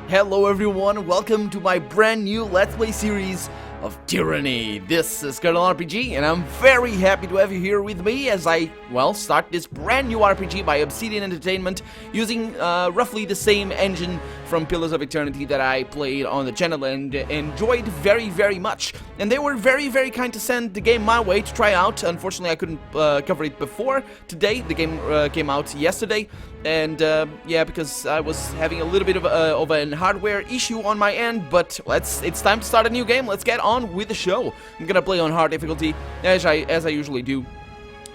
Hello everyone, welcome to my brand new Let's Play series of Tyranny. This is Untitled RPG, and I'm very happy to have you here with me as I, start this brand new RPG by Obsidian Entertainment using roughly the same engine from Pillars of Eternity that I played on the channel and enjoyed very much. And they were very kind to send the game my way to try out. Unfortunately, I couldn't cover it before today. The game came out yesterday. And yeah, because I was having a little bit of a hardware issue on my end, but it's time to start a new game. Let's get on with the show. I'm gonna play on hard difficulty as I usually do,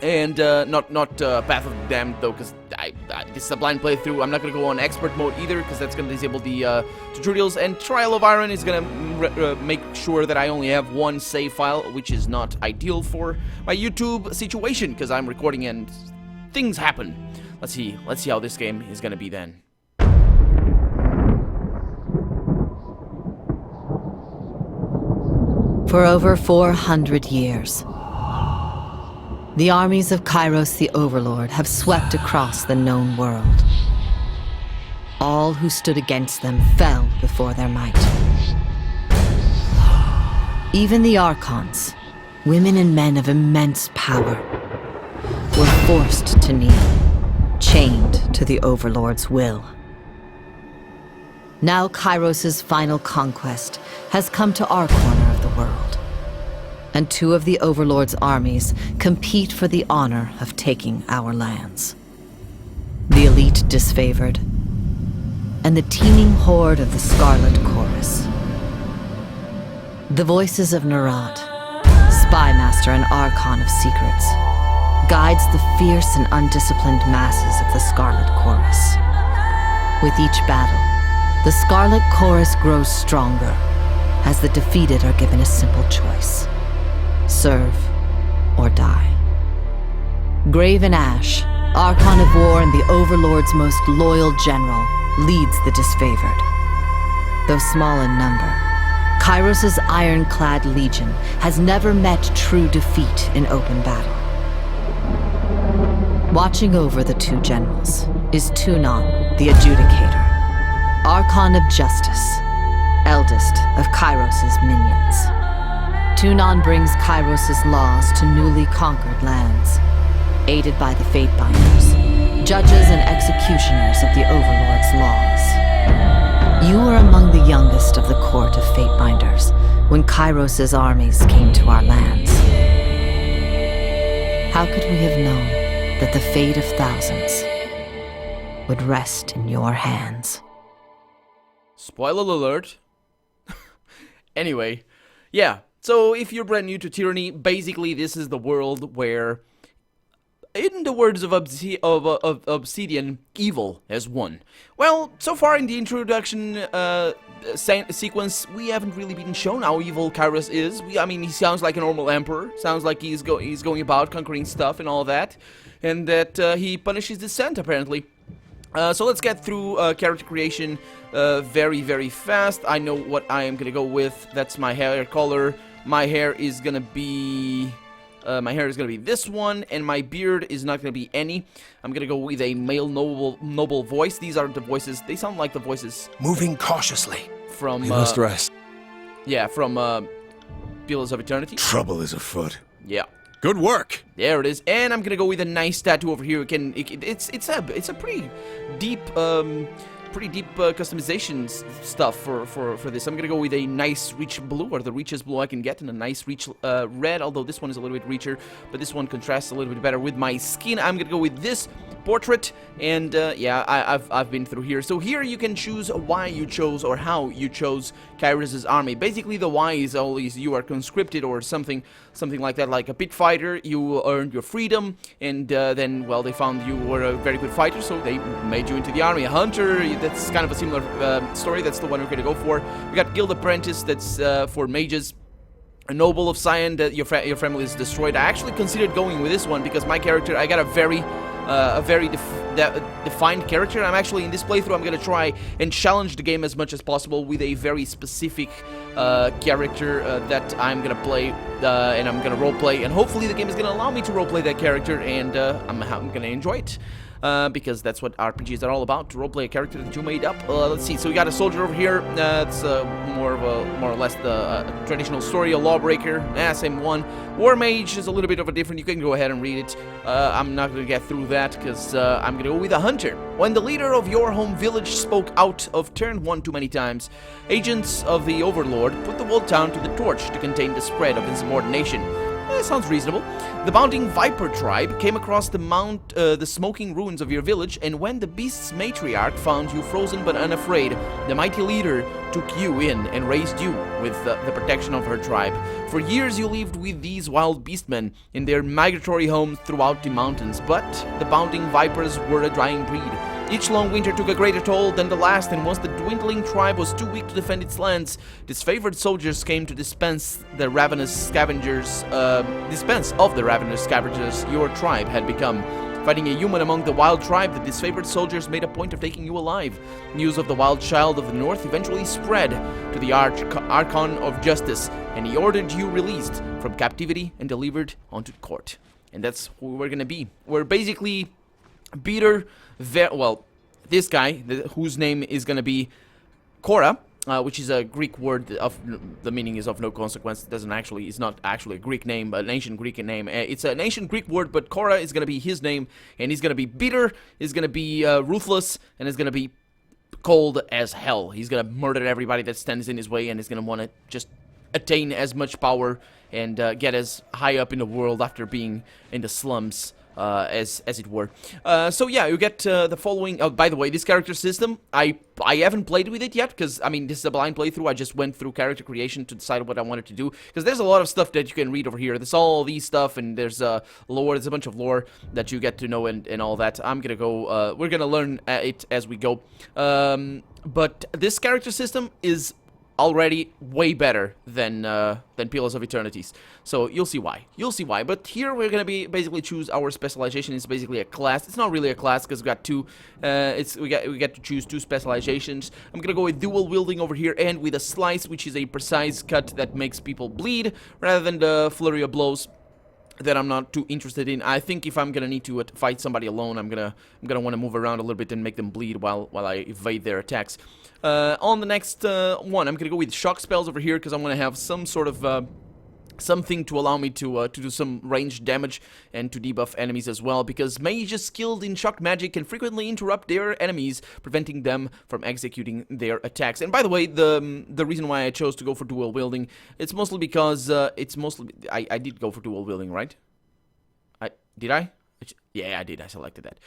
and not Path of the Damned though, because this is a blind playthrough. I'm not gonna go on expert mode either, because that's gonna disable the tutorials. And Trial of Iron is gonna make sure that I only have one save file, which is not ideal for my YouTube situation, because I'm recording and things happen. Let's see how this game is gonna be then. For over 400 years, the armies of Kairos the Overlord have swept across the known world. All who stood against them fell before their might. Even the Archons, women and men of immense power, were forced to kneel, chained to the Overlord's will. Now Kairos' final conquest has come to our corner of the world, and two of the Overlord's armies compete for the honor of taking our lands. The elite disfavored, and the teeming horde of the Scarlet Chorus. The Voices of Narada, spymaster and Archon of secrets, guides the fierce and undisciplined masses of the Scarlet Chorus. With each battle, the Scarlet Chorus grows stronger, as the defeated are given a simple choice: serve or die. Graven Ash, Archon of War and the Overlord's most loyal general, leads the disfavored. Though small in number, Kairos' ironclad legion has never met true defeat in open battle. Watching over the two generals is Tyranny, the Adjudicator, Archon of Justice, eldest of Kairos' minions. Tyranny brings Kairos' laws to newly conquered lands, aided by the Fatebinders, judges and executioners of the Overlord's laws. You were among the youngest of the court of Fatebinders when Kairos' armies came to our lands. How could we have known that the fate of thousands would rest in your hands? Spoiler alert. Anyway, yeah, so if you're brand new to Tyranny, basically this is the world where, in the words of Obsidian, evil has won. Well, so far in the introduction sequence, we haven't really been shown how evil Kairos is. I mean, he sounds like a normal emperor, sounds like he's going about conquering stuff and all that, and that he punishes dissent, apparently. So let's get through character creation very fast. I know what I am gonna go with. That's my hair color. My hair is gonna be this one, and my beard is not gonna be any. I'm gonna go with a male noble voice. These are the voices. They sound like the voices moving cautiously from we must rest. Yeah, from Pillars of Eternity. Trouble is afoot. Yeah. Good work. There it is, and I'm gonna go with a nice tattoo over here. It's a pretty deep customization stuff for this. I'm gonna go with a nice rich blue, or the richest blue I can get, and a nice rich red. Although this one is a little bit richer, but this one contrasts a little bit better with my skin. I'm gonna go with this portrait, and yeah, I've been through here. So here you can choose why you chose or how you chose Kairos' army. Basically, the why is always you are conscripted or something like that, like a pit fighter. You earned your freedom, and then, well, they found you were a very good fighter, so they made you into the army. A hunter, that's kind of a similar story. That's the one we're gonna go for. We got Guild Apprentice, that's for mages. A Noble of Cyan, that your family is destroyed. I actually considered going with this one because my character, I got a very defined character. I'm actually, in this playthrough, I'm gonna try and challenge the game as much as possible with a very specific character that I'm gonna play, and I'm gonna roleplay, and hopefully the game is gonna allow me to roleplay that character, and I'm gonna enjoy it. because that's what RPGs are all about, to roleplay a character that you made up. Let's see, so we got a soldier over here. It's more or less the traditional story, a lawbreaker. Same one. War Mage is a little bit of a different. You can go ahead and read it. I'm not going to get through that because I'm going to go with a hunter. When the leader of your home village spoke out of turn 1 too many times, agents of the Overlord put the walled town to the torch to contain the spread of insubordination. Sounds reasonable. The Bounding Viper tribe came across the smoking ruins of your village, and when the beast's matriarch found you frozen but unafraid, the mighty leader took you in and raised you with the protection of her tribe. For years you lived with these wild beastmen in their migratory homes throughout the mountains, but the Bounding Vipers were a dying breed. Each long winter took a greater toll than the last, and once the dwindling tribe was too weak to defend its lands, disfavored soldiers came to dispense of the ravenous scavengers your tribe had become. Fighting a human among the wild tribe, the disfavored soldiers made a point of taking you alive. News of the wild child of the north eventually spread to the Archon of Justice, and he ordered you released from captivity and delivered onto court. And that's who we're gonna be. We're basically Peter, this guy, whose name is gonna be Korra, which is a Greek word of the meaning is of no consequence. It's not actually a Greek name, but an ancient Greek name. It's an ancient Greek word, but Korra is gonna be his name, and he's gonna be bitter, is gonna be ruthless, and is gonna be cold as hell. He's gonna murder everybody that stands in his way, and is gonna want to just attain as much power and get as high up in the world after being in the slums. As it were. So yeah, you get the following. Oh, by the way, this character system, I haven't played with it yet because I mean this is a blind playthrough. I just went through character creation to decide what I wanted to do because there's a lot of stuff that you can read over here. There's all these stuff and there's lore. There's a bunch of lore that you get to know and all that. I'm gonna go. We're gonna learn it as we go. But this character system is already way better than Pillars of Eternities. So you'll see why. But here we're gonna be basically choose our specialization. It's basically a class. It's not really a class because we got two. We get to choose two specializations. I'm gonna go with dual wielding over here and with a slice, which is a precise cut that makes people bleed rather than the flurry of blows that I'm not too interested in. I think if I'm gonna need to fight somebody alone, I'm gonna want to move around a little bit and make them bleed while I evade their attacks. On the next one, I'm gonna go with shock spells over here because I'm gonna have some sort of something to allow me to do some ranged damage and to debuff enemies as well, because mages skilled in shock magic can frequently interrupt their enemies, preventing them from executing their attacks. And by the way, the reason why I chose to go for dual wielding, it's mostly because I did go for dual wielding, right? Did I? Yeah, I did. I selected that.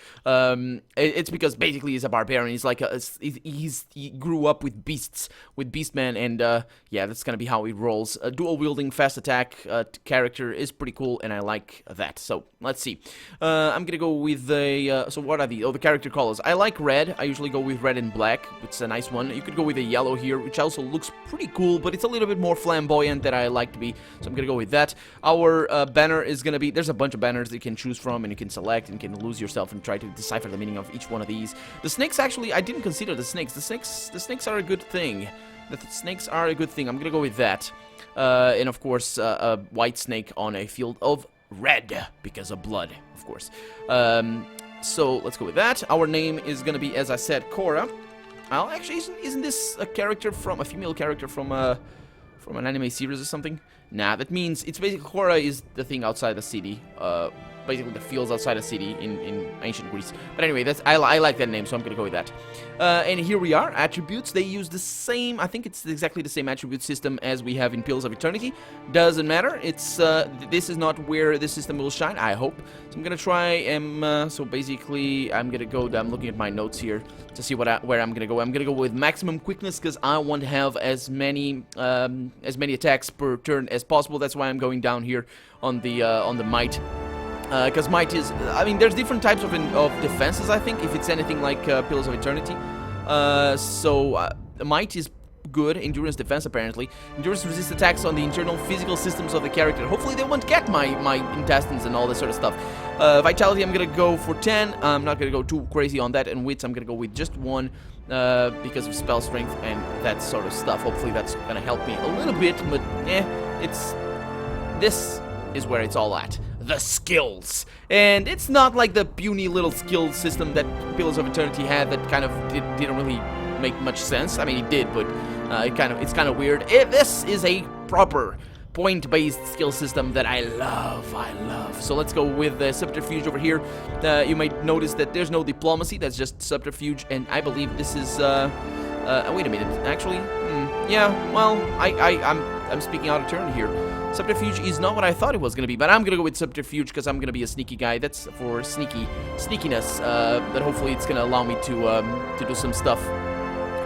It's because basically he's a barbarian. He's like he grew up with beasts, with beastmen, and yeah, that's gonna be how he rolls. A dual wielding, fast attack character is pretty cool, and I like that. So let's see. I'm gonna go with the. So what are the? Oh, the character colors. I like red. I usually go with red and black. It's a nice one. You could go with a yellow here, which also looks pretty cool, but it's a little bit more flamboyant than I like to be. So I'm gonna go with that. Our banner is gonna be. There's a bunch of banners that you can choose from, and you can select and can lose yourself and try to decipher the meaning of each one of these. The snakes, actually, I didn't consider the snakes. The snakes are a good thing. The snakes are a good thing. I'm gonna go with that. And of course, a white snake on a field of red because of blood, of course. So let's go with that. Our name is gonna be, as I said, Korra. Actually, isn't this a female character from an anime series or something? Nah, that means it's basically Korra is the thing outside the city. Basically the fields outside the city in ancient Greece. But anyway, I like that name, so I'm gonna go with that. And here we are, attributes. They use the same, I think it's exactly the same attribute system as we have in Pillars of Eternity. Doesn't matter. It's this is not where this system will shine, I hope. So I'm gonna try so basically I'm looking at my notes here to see where I'm gonna go. I'm gonna go with maximum quickness because I want to have as many attacks per turn as possible. That's why I'm going down here on the might. Because might is, I mean, there's different types of defenses, I think, if it's anything like Pillars of Eternity. Might is good, endurance defense, apparently. Endurance resists attacks on the internal physical systems of the character. Hopefully they won't get my intestines and all this sort of stuff. Vitality, I'm gonna go for 10. I'm not gonna go too crazy on that. And wits, I'm gonna go with just 1 because of spell strength and that sort of stuff. Hopefully that's gonna help me a little bit, but this is where it's all at. the skills. And it's not like the puny little skill system that Pillars of Eternity had that kind of didn't really make much sense. I mean, it did, but it's kind of weird. This is a proper point-based skill system that I love. So let's go with the subterfuge over here. You might notice that there's no diplomacy. That's just subterfuge, and I believe this is wait a minute. Actually, yeah. Well, I'm speaking out of turn here. Subterfuge is not what I thought it was gonna be, but I'm gonna go with subterfuge because I'm gonna be a sneaky guy. That's for sneakiness. But hopefully it's gonna allow me to do some stuff,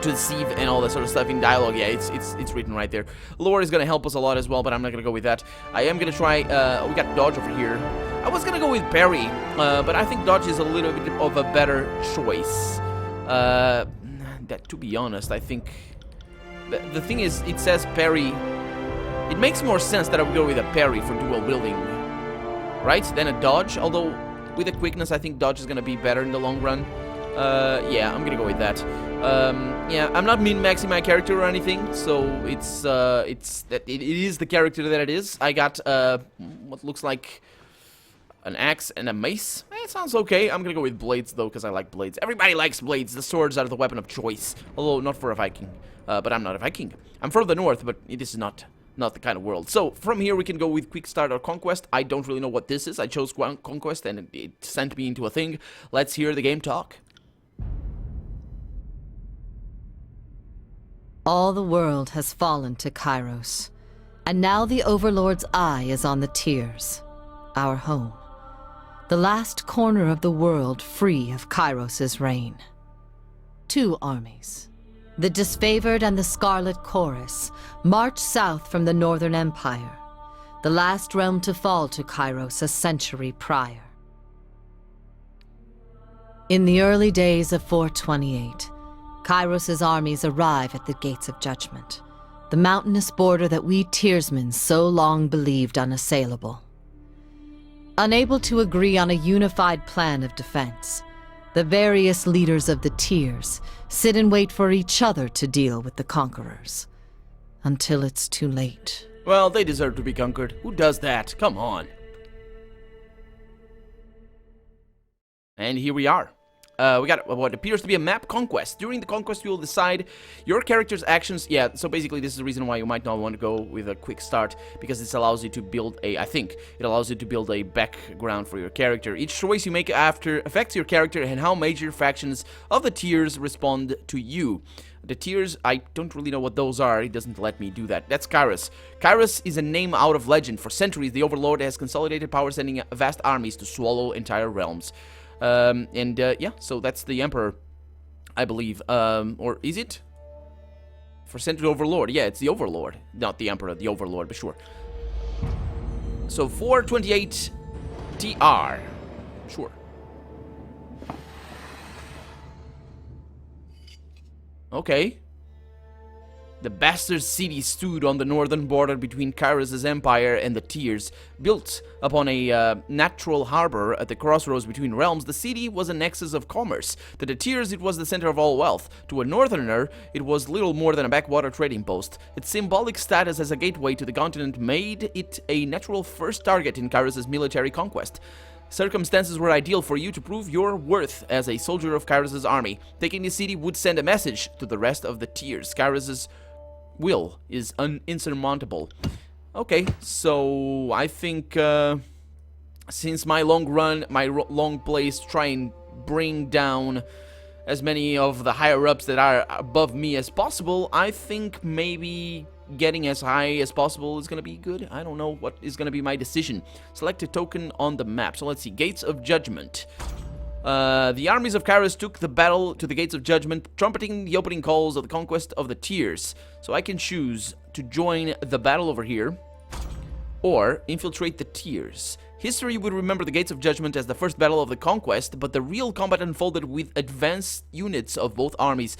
to deceive and all that sort of stuff in dialogue. Yeah, it's written right there. Lore is gonna help us a lot as well, but I'm not gonna go with that. I am gonna try. We got dodge over here. I was gonna go with parry, but I think dodge is a little bit of a better choice. That, to be honest, I think the thing is, it says parry. It makes more sense that I would go with a parry for dual wielding, right, than a dodge. Although with a quickness, I think dodge is gonna be better in the long run. Yeah, I'm gonna go with that. Yeah, I'm not min-maxing my character or anything, so it is the character that it is. I got what looks like an axe and a mace. It sounds okay. I'm gonna go with blades though, because I like blades. Everybody likes blades. The swords are the weapon of choice. Although not for a Viking. But I'm not a Viking. I'm from the north, but it is not the kind of world. So from here we can go with quick start or conquest. I don't really know what this is. I chose conquest and it sent me into a thing. Let's hear the game talk. All the world has fallen to Kairos, and now the Overlord's eye is on the Tears, our home. The last corner of the world free of Kairos' reign. 2 armies, the Disfavored and the Scarlet Chorus, march south from the Northern Empire, the last realm to fall to Kairos a century prior. In the early days of 428, Kairos' armies arrive at the Gates of Judgment, the mountainous border that we Tearsmen so long believed unassailable. Unable to agree on a unified plan of defense, the various leaders of the Tears sit and wait for each other to deal with the conquerors. Until it's too late. Well, they deserve to be conquered. Who does that? Come on. And here we are. We got what appears to be a map conquest. During the conquest, you will decide your character's actions. Yeah, so basically this is the reason why you might not want to go with a quick start, because this allows you to build I think it allows you to build a background for your character. Each choice you make after affects your character and how major factions of the Tears respond to you. The Tears, I don't really know what those are. It doesn't let me do that. That's Kairos. Kairos is a name out of legend. For centuries, the Overlord has consolidated power, sending vast armies to swallow entire realms. Yeah, so that's the Emperor, I believe. Or is it? For Century Overlord. Yeah, it's the Overlord. Not the Emperor, the Overlord, but sure. So 428 TR. Sure. Okay. The bastard city stood on the northern border between Kairos' empire and the Tears. Built upon a natural harbor at the crossroads between realms, the city was a nexus of commerce. To the Tears, it was the center of all wealth. To a northerner, it was little more than a backwater trading post. Its symbolic status as a gateway to the continent made it a natural first target in Kairos' military conquest. Circumstances were ideal for you to prove your worth as a soldier of Kairos' army. Taking the city would send a message to the rest of the Tears. Kairos' will is insurmountable. Okay, so I think since my long plays try and bring down as many of the higher-ups that are above me as possible, I think maybe getting as high as possible is going to be good. I don't know what is going to be my decision. Select a token on the map. So let's see, Gates of Judgment. The armies of Kairos took the battle to the Gates of Judgment, trumpeting the opening calls of the conquest of the Tears. So I can choose to join the battle over here, or infiltrate the Tears. History would remember the Gates of Judgment as the first battle of the conquest, but the real combat unfolded with advanced units of both armies.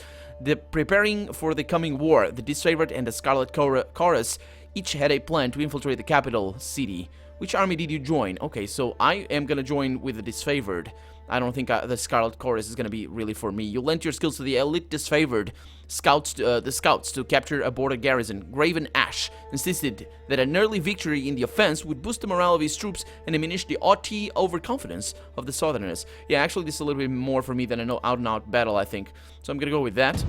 Preparing for the coming war, the Disfavored and the Scarlet Chorus each had a plan to infiltrate the capital city. Which army did you join? Okay, so I am gonna join with the Disfavored. I don't think the Scarlet Chorus is gonna be really for me. You lent your skills to the elite disfavored the scouts to capture a border garrison. Graven Ash insisted that an early victory in the offense would boost the morale of his troops and diminish the haughty overconfidence of the Southerners. Yeah, actually, this is a little bit more for me than an out-and-out battle, I think. So I'm gonna go with that.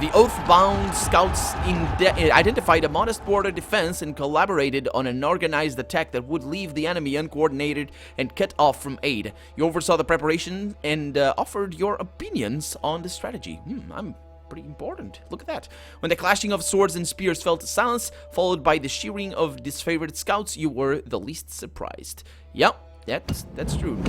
The Oath-bound scouts identified a modest border defense and collaborated on an organized attack that would leave the enemy uncoordinated and cut off from aid. You oversaw the preparation and offered your opinions on the strategy. I'm pretty important. Look at that. When the clashing of swords and spears fell to silence, followed by the shearing of disfavored scouts, you were the least surprised. Yep, that's true.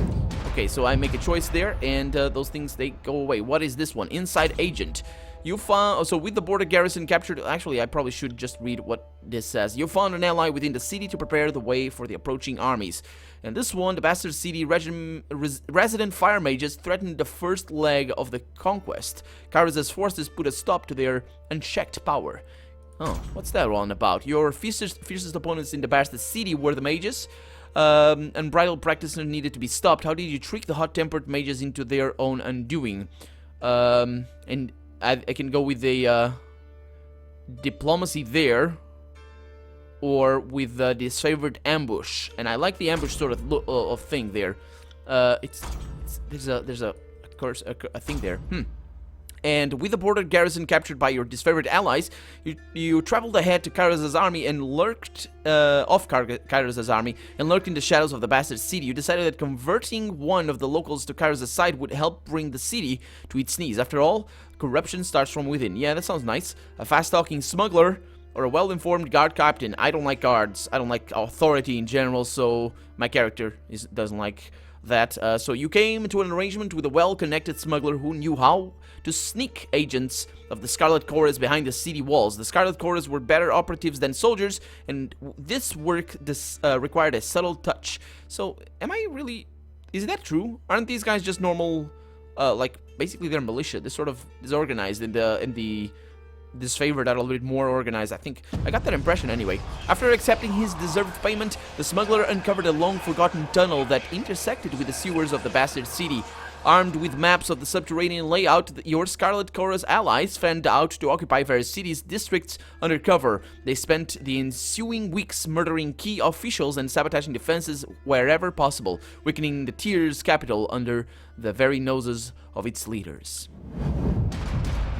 Okay, so I make a choice there, and those things, they go away. What is this one? Inside Agent. You found, so with the border garrison captured, actually I probably should just read what this says. You found an ally within the city to prepare the way for the approaching armies. And this one, the Bastard City resident fire mages threatened the first leg of the conquest. Kairos' forces put a stop to their unchecked power. Oh, what's that all about? Your fiercest opponents in the Bastard City were the mages. Unbridled practice needed to be stopped. How did you trick the hot-tempered mages into their own undoing? And I can go with the diplomacy there, or with the disfavored ambush, and I like the ambush sort of thing there. There's a thing there. And with the border garrison captured by your disfavored allies, you traveled ahead to Kairos' army and lurked off Kairos' army and lurked in the shadows of the Bastard City. You decided that converting one of the locals to Kairos' side would help bring the city to its knees. After all, corruption starts from within. Yeah, that sounds nice. A fast-talking smuggler or a well-informed guard captain. I don't like guards. I don't like authority in general, so my character doesn't like that. So you came to an arrangement with a well-connected smuggler who knew how to sneak agents of the Scarlet Chorus behind the city walls. The Scarlet Chorus were better operatives than soldiers, and this work required a subtle touch. So, am I really... Is that true? Aren't these guys just normal, like, basically they're militia. They're sort of disorganized, in the disfavored are a little bit more organized. I think I got that impression anyway. After accepting his deserved payment, the smuggler uncovered a long-forgotten tunnel that intersected with the sewers of the Bastard City. Armed with maps of the subterranean layout, your Scarlet Chorus allies fanned out to occupy various cities' districts undercover. They spent the ensuing weeks murdering key officials and sabotaging defenses wherever possible, weakening the tier's capital under the very noses of its leaders.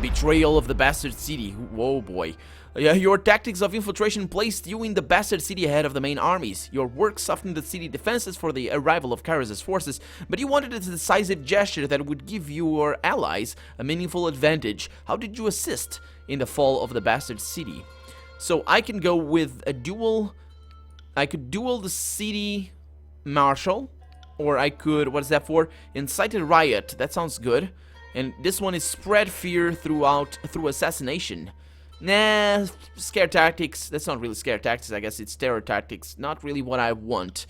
Betrayal of the Bastard City. Whoa, boy. Your tactics of infiltration placed you in the Bastard City ahead of the main armies. Your work softened the city defenses for the arrival of Kairos' forces, but you wanted a decisive gesture that would give your allies a meaningful advantage. How did you assist in the fall of the Bastard City? So I can go with a duel. I could duel the city marshal, or I could, what is that for? Incite a riot. That sounds good. And this one is spread fear through assassination. Nah, scare tactics. That's not really scare tactics. I guess it's terror tactics. Not really what I want.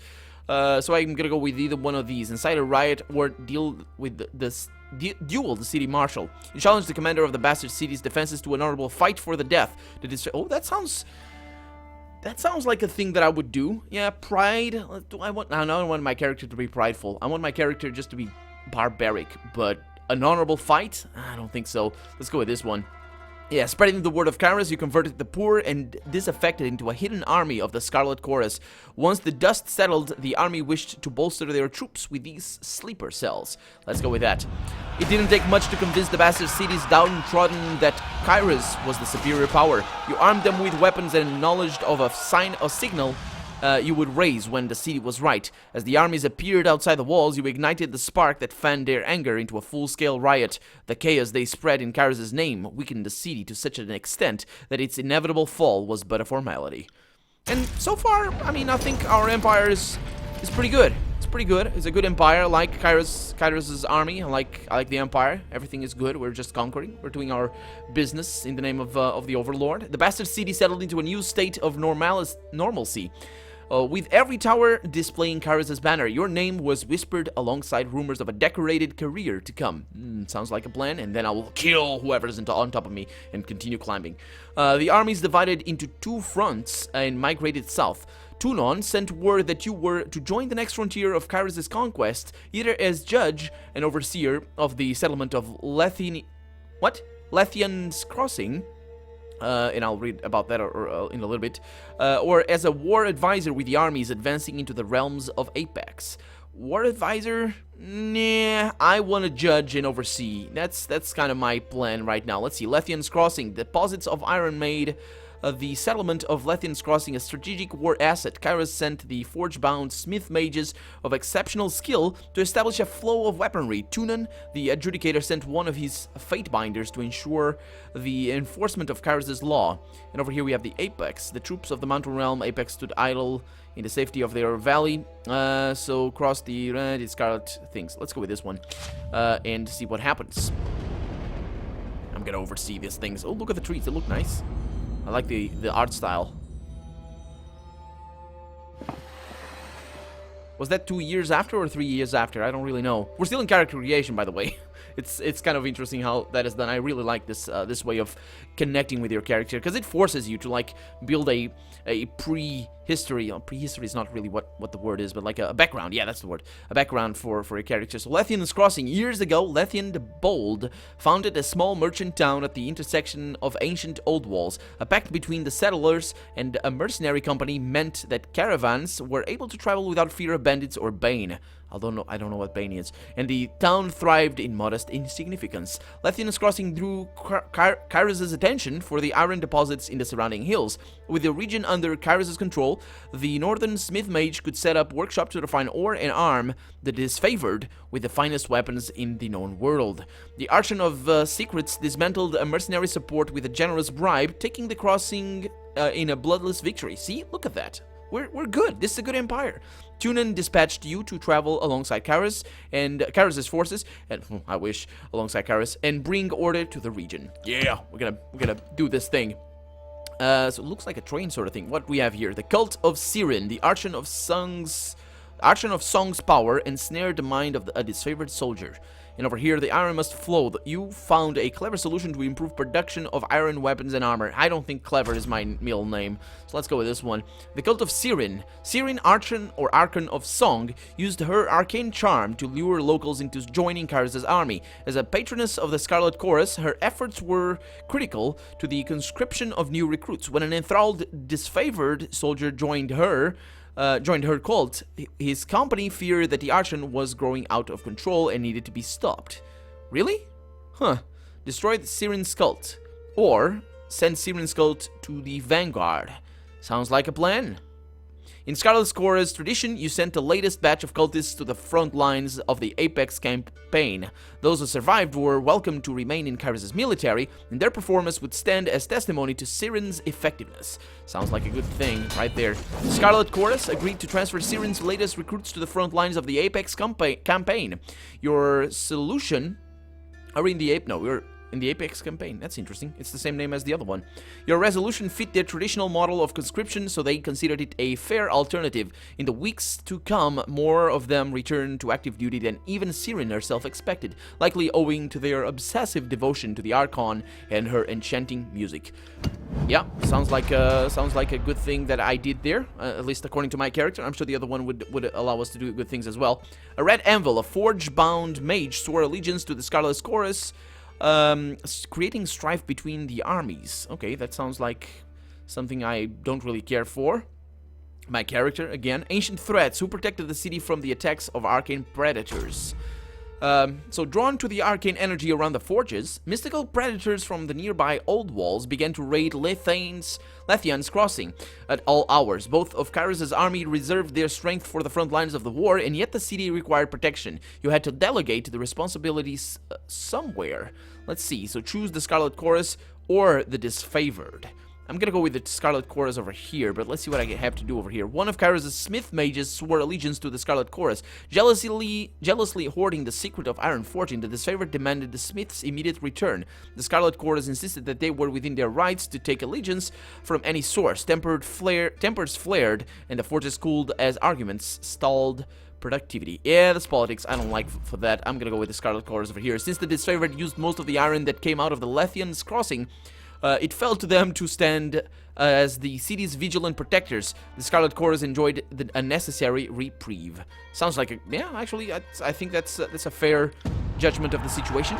So I'm gonna go with either one of these. Incite a riot or deal with duel the city marshal. You challenge the commander of the Bastard City's defenses to an honorable fight for the death. Oh, that sounds like a thing that I would do. Yeah, pride. No, I don't want my character to be prideful. I want my character just to be barbaric. But an honorable fight? I don't think so. Let's go with this one. Yeah, spreading the word of Kairos, you converted the poor and disaffected into a hidden army of the Scarlet Chorus. Once the dust settled, the army wished to bolster their troops with these sleeper cells. Let's go with that. It didn't take much to convince the Bastard Cities downtrodden that Kairos was the superior power. You armed them with weapons and acknowledged of a signal you would raise when the city was right. As the armies appeared outside the walls, you ignited the spark that fanned their anger into a full-scale riot. The chaos they spread in Kairos' name weakened the city to such an extent that its inevitable fall was but a formality. And so far, I mean, I think our empire is pretty good. It's pretty good. It's a good empire. I like Kairos' army. I like the empire. Everything is good. We're just conquering. We're doing our business in the name of the Overlord. The Bastard City settled into a new state of normalcy. With every tower displaying Kairos' banner, your name was whispered alongside rumors of a decorated career to come. Sounds like a plan, and then I will kill whoever's on top of me and continue climbing. The armies divided into two fronts and migrated south. Tunon sent word that you were to join the next frontier of Kyrus' conquest, either as judge and overseer of the settlement of Lethian's Crossing, and I'll read about that in a little bit, or as a war advisor with the armies advancing into the realms of Apex. War advisor? Nah, I want to judge and oversee. That's kind of my plan right now. Let's see. Lethian's Crossing. Deposits of iron made the settlement of Lethian's Crossing a strategic war asset. Kyrus sent the forge-bound smith mages of exceptional skill to establish a flow of weaponry. Tunon, the adjudicator, sent one of his fate binders to ensure the enforcement of Kyrus' law. And over here we have the Apex. The troops of the Mountain Realm Apex stood idle in the safety of their valley, so cross the scarlet things. Let's go with this one, and see what happens. I'm gonna oversee these things. Oh, look at the trees, they look nice. I like the art style. Was that 2 years after or 3 years after? I don't really know. We're still in character creation, by the way. It's kind of interesting how that is done. I really like this this way of connecting with your character, because it forces you to like build a prehistory. Prehistory is not really what the word is, but like a background. Yeah, that's the word. A background for a character. So Lethian's Crossing. Years ago, Lethian the Bold founded a small merchant town at the intersection of ancient old walls. A pact between the settlers and a mercenary company meant that caravans were able to travel without fear of bandits or bane. I don't know what Bane is. And the town thrived in modest insignificance. Lethian's Crossing drew Kyrus' attention for the iron deposits in the surrounding hills. With the region under Kyrus' control, the northern smith mage could set up workshops to refine ore and arm the disfavored with the finest weapons in the known world. The Archon of Secrets dismantled a mercenary support with a generous bribe, taking the crossing in a bloodless victory. See? Look at that. We're good. This is a good empire. Tunon dispatched you to travel alongside Kyrus and Kyrus' forces, and I wish alongside Kyrus, and bring order to the region. Yeah, we're gonna do this thing. So it looks like a train sort of thing. What do we have here? The cult of Sirin, the Archon of Song's power, ensnared the mind of a disfavored soldier. And over here, the iron must flow. You found a clever solution to improve production of iron weapons and armor. I don't think clever is my middle name, so let's go with this one. The cult of Sirin. Sirin, Archon of Song, used her arcane charm to lure locals into joining Kyrus' army. As a patroness of the Scarlet Chorus, her efforts were critical to the conscription of new recruits. When an enthralled, disfavored soldier joined her cult, his company feared that the Archon was growing out of control and needed to be stopped. Really? Huh. Destroy Sirin's cult. Or send Sirin's cult to the vanguard. Sounds like a plan. In Scarlet Chorus tradition, you sent the latest batch of cultists to the front lines of the Apex campaign. Those who survived were welcome to remain in Kyrus' military, and their performance would stand as testimony to Sirin's effectiveness. Sounds like a good thing right there. Scarlet Chorus agreed to transfer Sirin's latest recruits to the front lines of the Apex campaign. Your solution... Are in the Apex campaign. That's interesting. It's the same name as the other one. Your resolution fit their traditional model of conscription, so they considered it a fair alternative. In the weeks to come, more of them returned to active duty than even Sirin herself expected, likely owing to their obsessive devotion to the Archon and her enchanting music. Yeah, sounds like a good thing that I did there, at least according to my character. I'm sure the other one would allow us to do good things as well. A red anvil, a forge-bound mage, swore allegiance to the Scarlet Chorus, creating strife between the armies. Okay, that sounds like something I don't really care for. My character, again. Ancient threats. Who protected the city from the attacks of arcane predators? So drawn to the arcane energy around the forges, mystical predators from the nearby old walls began to raid Lethian's Crossing at all hours. Both of Kyrus' army reserved their strength for the front lines of the war, and yet the city required protection. You had to delegate the responsibilities somewhere. Let's see, so choose the Scarlet Chorus or the disfavored. I'm gonna go with the Scarlet Chorus over here, but let's see what I have to do over here. One of Kyrus' smith mages swore allegiance to the Scarlet Chorus. Jealously hoarding the secret of iron forging, the disfavored demanded the smith's immediate return. The Scarlet Chorus insisted that they were within their rights to take allegiance from any source. Tempers flared, and the forges cooled as arguments stalled productivity. Yeah, that's politics. I don't like for that. I'm gonna go with the Scarlet Chorus over here. Since the disfavored used most of the iron that came out of the Lethian's Crossing, it fell to them to stand As the city's vigilant protectors, the Scarlet Chorus enjoyed a necessary reprieve. Sounds like yeah, actually, I think that's a fair judgment of the situation.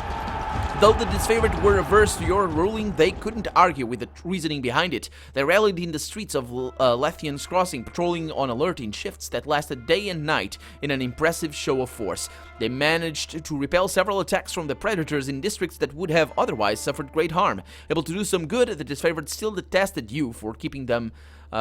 Though the disfavored were averse to your ruling, they couldn't argue with the reasoning behind it. They rallied in the streets of Lethian's Crossing, patrolling on alert in shifts that lasted day and night in an impressive show of force. They managed to repel several attacks from the predators in districts that would have otherwise suffered great harm. Able to do some good, the disfavored still detested you for keeping them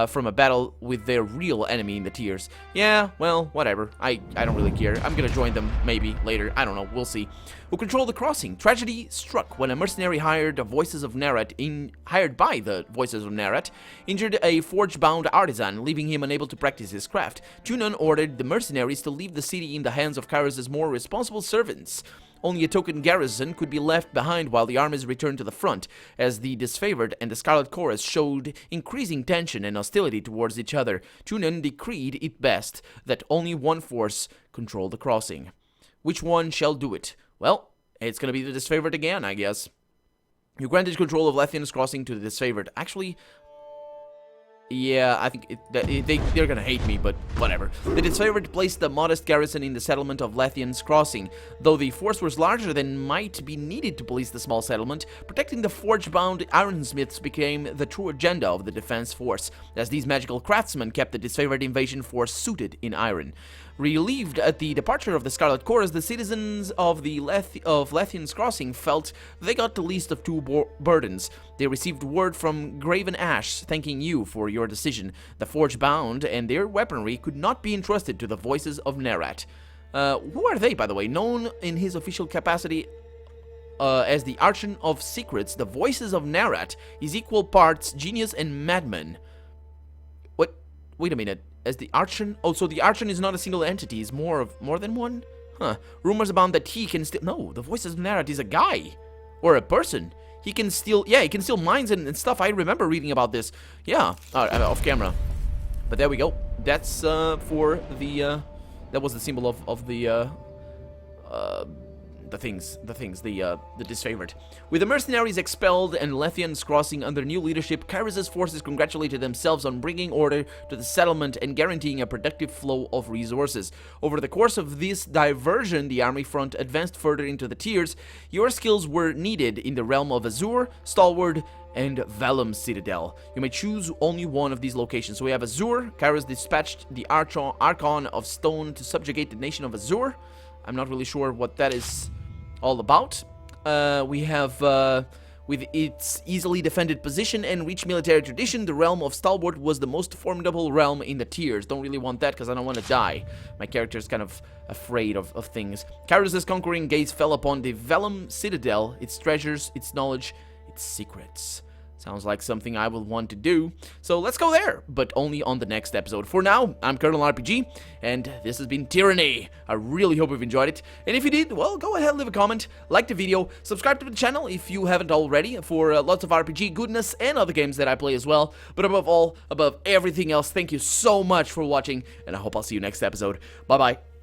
from a battle with their real enemy in the tiers. Yeah, well, whatever. I don't really care. I'm gonna join them, maybe, later. I don't know. We'll see. Who control the crossing? Tragedy struck when a mercenary hired by the Voices of Narada, injured a forge-bound artisan, leaving him unable to practice his craft. Junon ordered the mercenaries to leave the city in the hands of Kyrus' more responsible servants. Only a token garrison could be left behind while the armies returned to the front, as the disfavored and the Scarlet Chorus showed increasing tension and hostility towards each other. Junon decreed it best that only one force control the crossing. Which one shall do it? Well, it's gonna be the disfavored again, I guess. You granted control of Lethian's Crossing to the disfavored. Actually, yeah, I think they're gonna hate me, but whatever. The disfavored placed the modest garrison in the settlement of Lethian's Crossing. Though the force was larger than might be needed to police the small settlement, protecting the forge-bound ironsmiths became the true agenda of the defense force, as these magical craftsmen kept the disfavored invasion force suited in iron. Relieved at the departure of the Scarlet Chorus, the citizens of Lethian's Crossing felt they got the least of two burdens. They received word from Graven Ash thanking you for your decision. The Forge-bound and their weaponry could not be entrusted to the Voices of Narada. Who are they, by the way? Known in his official capacity as the Archon of Secrets, the Voices of Narada is equal parts genius and madman. What? Wait a minute. As the Archon? Oh, so the Archon is not a single entity, is more than one? Huh. Rumors abound that he can steal... No, the Voices of Narada is a guy. Or a person. He can steal... Yeah, he can steal minds and stuff. I remember reading about this. Yeah, off camera. But there we go. That's for the... that was the symbol of the disfavored. With the mercenaries expelled and Lethian's Crossing under new leadership, Kyrus' forces congratulated themselves on bringing order to the settlement and guaranteeing a productive flow of resources. Over the course of this diversion, the army front advanced further into the tiers. Your skills were needed in the realm of Azure, Stalwart, and Vellum Citadel. You may choose only one of these locations. So we have Azure. Kyrus dispatched the Archon of Stone to subjugate the nation of Azure. I'm not really sure what that is all about. We have, with its easily defended position and rich military tradition, the realm of Stalwart was the most formidable realm in the tiers. Don't really want that because I don't want to die. My character is kind of afraid of things. Kyrus' conquering gaze fell upon the Vellum Citadel, its treasures, its knowledge, its secrets. Sounds like something I will want to do. So let's go there, but only on the next episode. For now, I'm Colonel RPG, and this has been Tyranny. I really hope you've enjoyed it. And if you did, well, go ahead, leave a comment, like the video, subscribe to the channel if you haven't already for lots of RPG goodness and other games that I play as well. But above all, above everything else, thank you so much for watching, and I hope I'll see you next episode. Bye-bye.